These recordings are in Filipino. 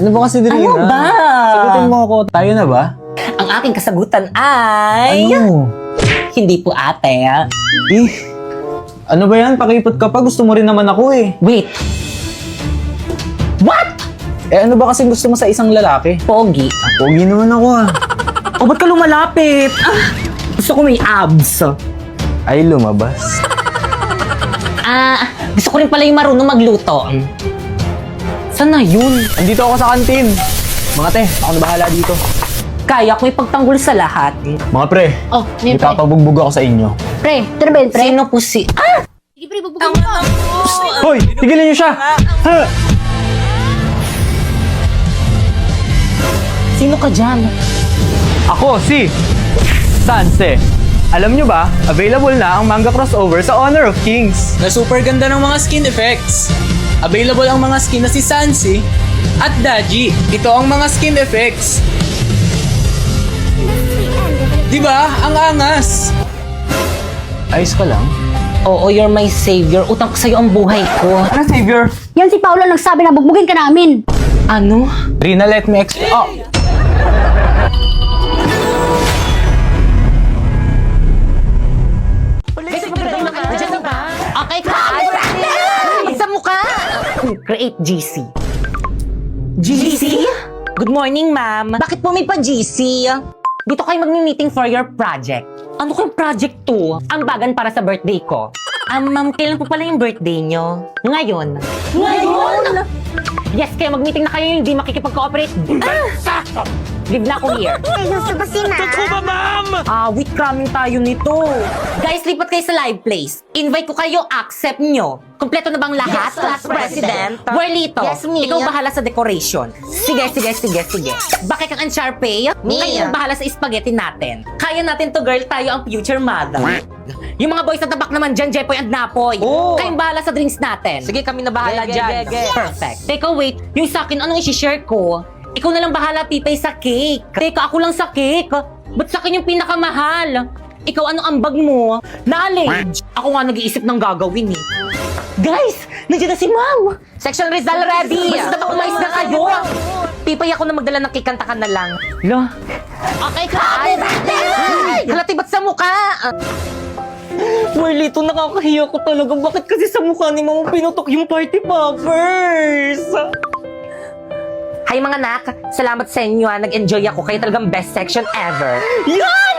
Ano ba kasi Drina? Ano ba? Sagutin mo ako. Tayo na ba? Ang aking kasagutan ay... Ano? Hindi po ate. Eh, ano ba yan? Pakipot ka pa. Gusto mo rin naman ako eh. Wait. What? Eh ano ba kasi gusto mo sa isang lalaki? Pogi. Pogi naman ako ah. O ba't ka lumalapit? Gusto ko may abs. Ay, lumabas. Gusto ko rin pala yung marunong magluto. Saan na yun? Andito ako sa kantin. Mga te, ako na bahala dito. Kaya ko ipagtanggol sa lahat. Mga pre, Oh, may pre. ipapabugbog ako sa inyo. Pre, ito na ba yun, pre? Sino po si... Sige, pre, bugbugin mo. Hoy, tigilan niyo siya! Ha! Sino ka dyan? Ako si Sanse. Alam nyo ba, available na ang manga crossover sa Honor of Kings. Na super ganda ng mga skin effects. Available ang mga skin na si Sansi at Daji. Ito ang mga skin effects. Diba? Ang angas. Ayos ka lang? Oo, you're my savior. Utang ko sa'yo ang buhay ko. Ano, Savior? Yan si Paolo nagsabi na bugbugin ka namin. Ano? Rina, let me explain. Oh, Okay ka? Sa mukha! Create GC. GC? Good morning, ma'am. Bakit po may pa-GC? Dito kayo magmi-meeting for your project. Ano kayong project to? Ang bagan para sa birthday ko. Ma'am, kailan po pala yung birthday nyo? Ngayon. Ngayon? Yes, kaya mag-meeting na kayo yung hindi makikipag-cooperate. Leave na ako here. Ay, gusto ba si Ma? Wait, cramming tayo nito. Guys, lipat kayo sa live place. Invite ko kayo, accept nyo. Kompleto na bang lahat? Yes, Class President. Warlito, Yes, Mia. ikaw bahala sa decoration. Sige. Bakit kang unsharpay? Kayo ang bahala sa spaghetti natin. Kaya natin to, girl. Tayo ang future mother. Yung mga boys na tabak naman dyan, Jepoy and Napoy. Kayong bahala sa drinks natin. Sige, kami na bahala dyan. Perfect. Teka, wait. Yung sa akin, anong isi-share ko? Ikaw na lang bahala, Pipay, sa cake. Teka, ako lang sa cake. Ba't sa akin yung pinakamahal? Ikaw, anong ambag mo? Knowledge. Ako nga nag-iisip ng gagawin eh. Guys, nandiyan na si Ma'am. Section Rizal ready. Basta ba umayos na kayo? Pipay, ako na magdala ng cake, kantakan na lang. Lo. Okay, Happy birthday! Halati ba't sa mukha? Marlito, nakakahiya ko talaga. Bakit kasi sa mukha ni Mama pinutok yung party poppers? Hi mga nak, salamat sa inyo ha. Nag-enjoy ako. Kayo talagang best section ever. Yan!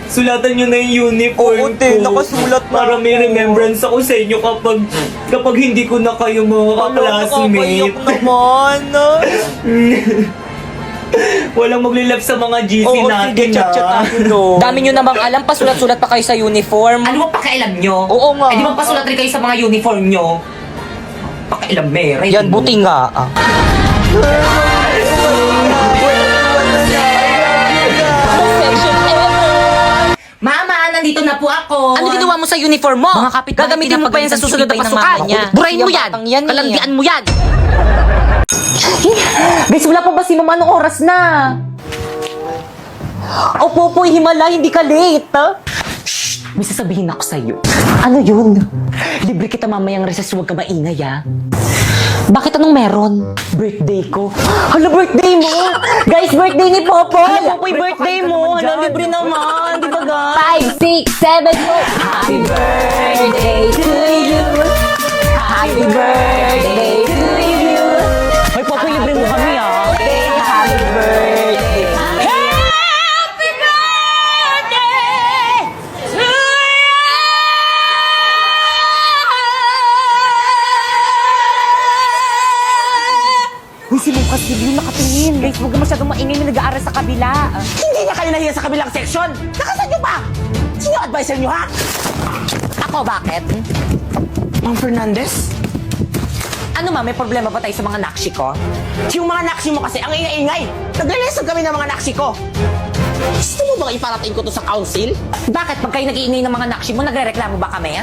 Sulatan nyo na yung uniform ko. nakasulat na Para may remembrance ako sa inyo kapag hindi ko na kayo mga ka-classmate. naman. Walang maglilap sa mga GC natin ha. Dami nyo namang alam, pasulat-sulat pa kayo sa uniform. Ano ba pakialam nyo? Oo nga. Di ba pasulat rin kayo sa mga uniform nyo? Pakialam, Mary. Yan, buti nga. Mama, nandito na po ako. Ano ginawa mo sa uniform mo? Mga kapit gagamitin mo pa yan sa susunod na pasukan. Burahin mo yan. Kalandian mo yan. Guys, wala pa ba si Mama? Anong oras na? Opo po, himala, hindi ka late. May sasabihin ako sa'yo. Ano yun? Libre kita mamayang recess, huwag ka maingay ah. Bakit anong meron? Birthday ko. Hala, birthday mo! Guys, birthday ni Popoy! Hala, Popoy, birthday mo! Hala, libre naman! Di ba, guys? 5, 6, 7, 8. Happy birthday to you! Happy birthday to you! Hoy, Popoy, libre mo kami ah! Happy birthday! Happy birthday to you! Uy, si Lucas, hindi nakatingin. Guys, huwag masyadong maingay, may nag-aaral sa kabila. Hindi na kayo nahiya sa kabilang section! Nakasan nyo ba? Sino advisor nyo, ha? Ako, bakit? Ma'am Fernandez? Ano ma, may problema ba tayo sa mga nakshi ko? Yung mga naksi mo kasi ang ingay-ingay! Naglalisod kami ng mga naksi ko! Gusto mo bang iparating ko to sa council? Bakit? Pag kayo nag-iingay ng mga nakshi mo, nagre-reklamo ba kami?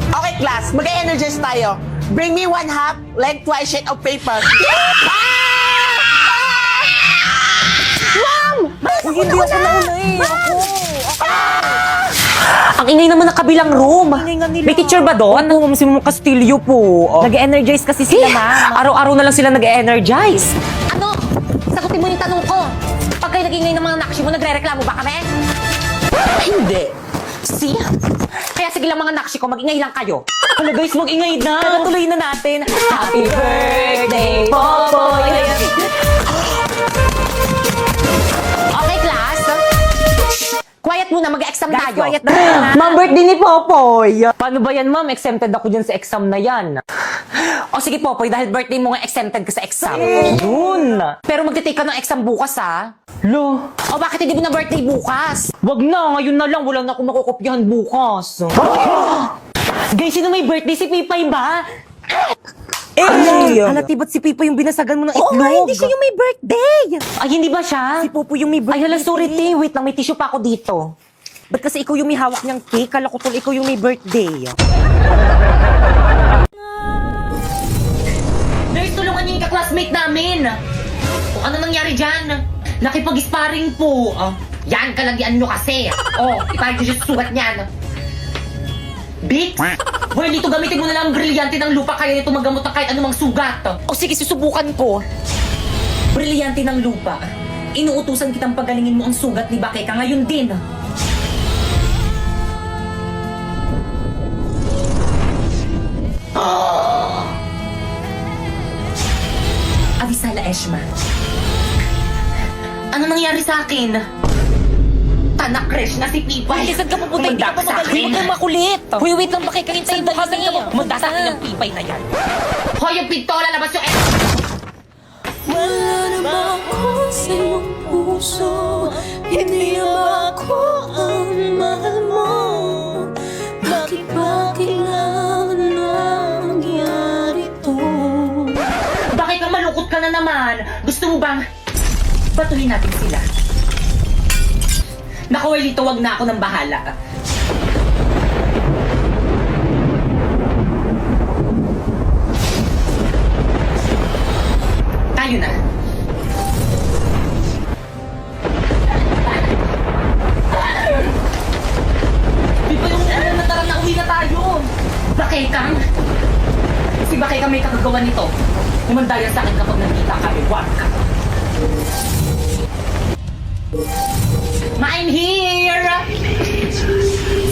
Okay, class. Mag-energize tayo. Bring me 1/2 lengthwise sheet of paper. Ma'am! Uy, hindi ako nauna eh. Ang ingay naman ng kabilang room. May teacher ba doon? Opo, si Ma'am Castillo po. Nag-energize kasi sila, ma'am. Araw-araw na lang sila nag-energize. Ano? Sagutin mo yung tanong ko. Pag kayo nag-ingay ng mga nakshi mo, nagre-reklamo ba kami? Hindi. See? Kaya sige lang mga nakshi ko, mag-ingay lang kayo. Hala guys, mag-ingay na. Tara, tuloy na natin. Happy birthday, Popoy! Okay, class. Quiet muna, mag-exam tayo. Quiet na. Ma'am, birthday ni Popoy. Paano ba yan, ma'am? Exempted ako dyan sa exam na yan. O sige, Popoy, dahil birthday mo nga exempted ka sa exam. Yun. Pero magtitake ka ng exam bukas, ha? Lo, O bakit hindi mo na birthday bukas? Wag na, ngayon na lang. Wala na akong makukopyahan bukas. Guys, sino may birthday? Si Pipay ba? Halati ba't si Pipay yung binasagan mo ng itlog? Oo hindi siya yung may birthday. Ay, hindi ba siya? Si Popo yung may birthday. Ay, hala, sorry, te. Wait lang, may tissue pa ako dito. Ba't kasi ikaw yung may hawak niyang cake? Kala ko tuloy ikaw yung may birthday. Nurse, tulungan niyo yung ka-classmate namin. O, ano nangyari dyan? Nakipag-sparring po. Yan, kalagyan nyo kasi. Iparang nyo siya sugat niyan. Bix? Well, dito gamitin mo na lang ang brilyante ng lupa kaya nito magamot ng kahit anumang sugat. O sige, susubukan ko. Brilyante ng lupa. Inuutusan kitang pagalingin mo ang sugat ni Bakeka ngayon din. Avisala Eshma. Ano nangyari sa akin? Tanak-crash na si Pipay. Ay, saan ka pupunta? Hindi ka pa magaling. Huwag kang makulit. Huy, wait lang, makikahintayin mo kami. Manda sa akin yung Pipay na yan. Hoy, yung pintola, labas yung Wala naman ako sa iyong puso. Hindi naman ako ang mahal mo. Bakit ba kailangan nangyari to? Bakit kang malungkot ka na naman? Gusto mo bang patuloy natin sila? Naku, Welito, wag na ako nang bahala. Tayo na. Di ba yung tara na uwi na tayo? Bakekang? Si Bakekang may kakagawa nito. Umandaya sa akin kapag nagkita kami. Wag ka. I'm here!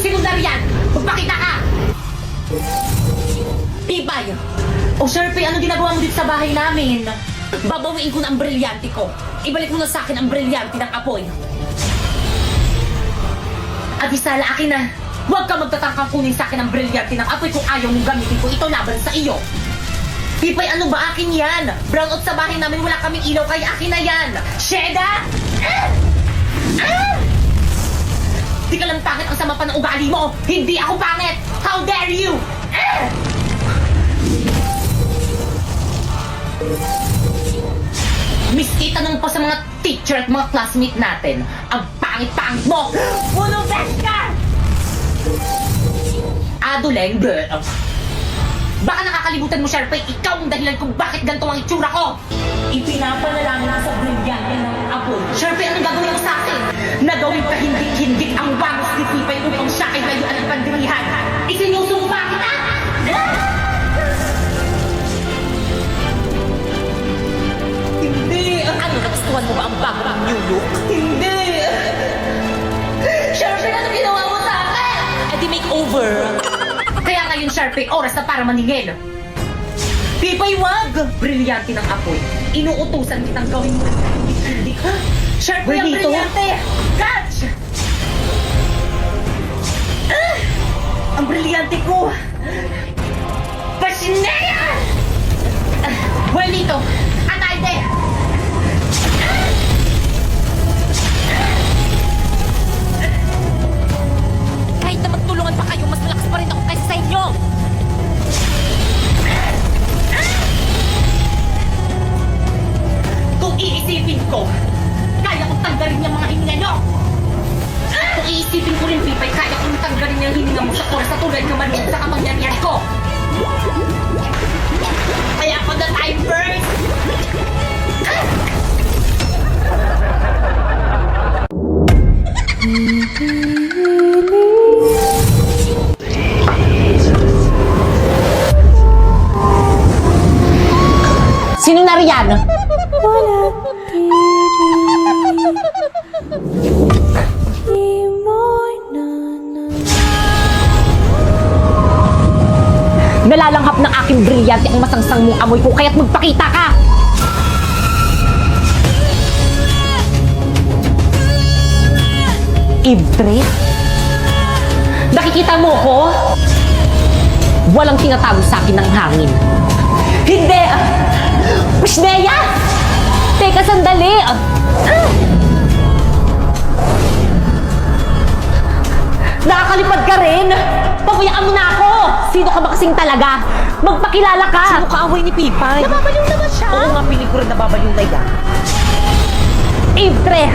Sino na riyan? Magpakita ka! Pipay! O Sharpie, ano ginagawa mo dito sa bahay namin? Babawiin ko na ang brilyante ko. Ibalik mo na sa akin ang brilyante ng apoy. Abisala, akin na. Huwag ka magtatangkang kunin sa akin ang brilyante ng apoy kung ayaw mong gamitin ko ito laban sa iyo. Pipay, ano ba akin yan? Brownout sa bahay namin, wala kaming ilaw, kaya akin na yan. Sheda! Di ka lang pangit, ang sama pa ng ugali mo. Hindi ako pangit! How dare you! Miski tanong pa sa mga teacher at mga classmate natin, ang pangit-pangit mo! Puno best ka! Aduleng, girl. Baka nakakalimutan mo, Sharpay, ikaw ang dahilan kung bakit ganito ang itsura ko! Ipinapanalangin ko sa brilyante ng apoy. Sharpay, anong gagawin mo sa akin? Nagawin ka hindik-hindik ang wangos ni Pipay upang siya ay layuan ng pandirihan. Isinusumpa kita! Hindi! Ano, nagustuhan mo ba ang bago ng new look? Hindi! Sharpay, ano ginawa mo sa akin? Edi makeover! Kaya ngayon, Sharpay, oras na para maningil. Pipay, wag! Brilyante ng apoy. Inuutusan kitang gawin mo. Hindi ka. Sharpay ang brilyante! Catch! Ang brilyante ko! Pasinea! Welito! Anayde! Kahit na magtulungan pa kayo, mas malakas pa rin ako kaysa sa inyo! Kung iisipin ko, kaya kong tanggalin yung mga hininga nyo! Kung iisipin ko rin, Pipay, kaya kong tanggalin yung hininga mo sa oras sa tulad ka man sa kapangyarihan ko! Kaya ako the time first! nangyari yan? Nalalanghap ng aking brilyante ang masangsang mong amoy ko, kaya't magpakita ka! Ibre? Nakikita mo ko? Walang tinatago sa akin ng hangin. Hindi! Wisneya! Teka, sandali! Nakakalipad ka rin! Pabayaan mo na ako! Sino ka ba kasing talaga? Magpakilala ka! Sino kaaway ni Pipay? Nababaliw naman siya! Oo nga, piling ko rin nababaliw na yan. Ibre!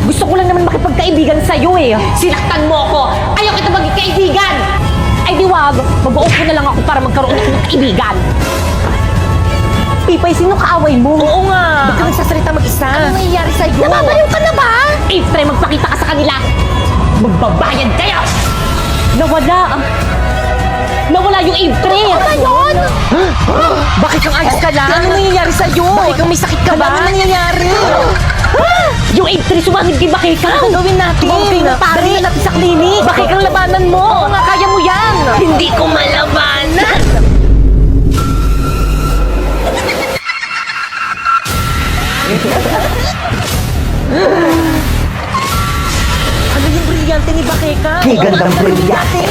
Gusto ko lang naman makipagkaibigan sa'yo eh. Sinaktan mo ako. Ayaw kita maging kaibigan. Ay di wag. Mag-upo na lang ako para magkaroon ako ng kaibigan. Pipay, sino kaaway mo? Oo nga. Ba't ka nagsasalita mag-isa? Ano nangyayari sa'yo? Nababaliw ka na ba? Ifre, magpakita ka sa kanila. Magbabayad kayo! Nawala yung Ifre! Ano ba yun? Bakit kang ayos ka lang? Ano nangyayari sa'yo? Bakit kang may sakit ka ba? Ano nangyayari? Yung Ifre, sumangit kay Bakikaw! Ano gawin natin? Dali na natin sa klinik. Bakit kang labanan mo? Oo nga, kaya mo yan. Hindi ko malabanan! Ano yung brilyante ni Bakeka? Hey, gandang brilyante!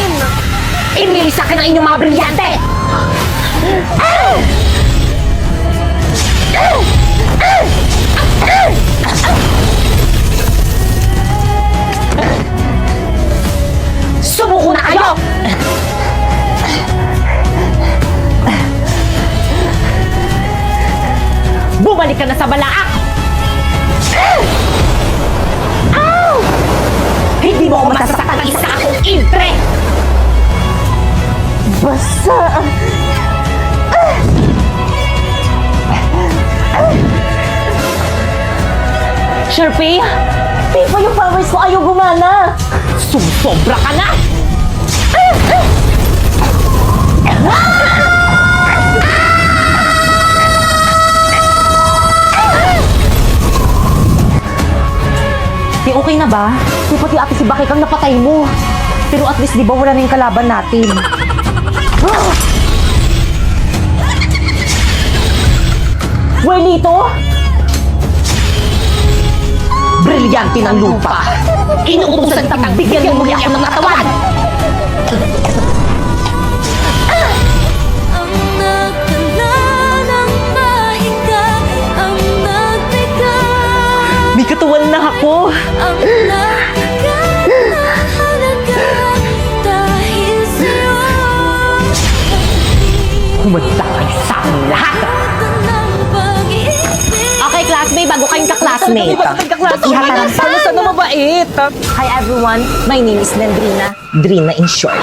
Inilis sa akin ang inyong mga brilyante! Sumuko na kayo! Bumalik ka na sa balaak! Hindi mo ako masasaktan, isa akong Ifre! Basta! Sharpie? Di pa yung powers ko ayaw gumana! Susobra ka na! Di okay na ba? Di pati ate si Bakay kang napatay mo. Pero at least di ba wala na yung kalaban natin? Buelito? Brilyante ng lupa. Inuutusan kitang bigyan mo muli ako ng katawan. Ang nagdala ng mahiga, ang nagteka, May katawan na ako. ang nagbigat na halaga dahil sa'yo. Humanda kayo sa akin lahat. Ng pag-ibig. Okay, classmate, bago kayong ka-classmate. Ihatarang sa Ano na mabait? Hi everyone, my name is Nandrina. Drina in short.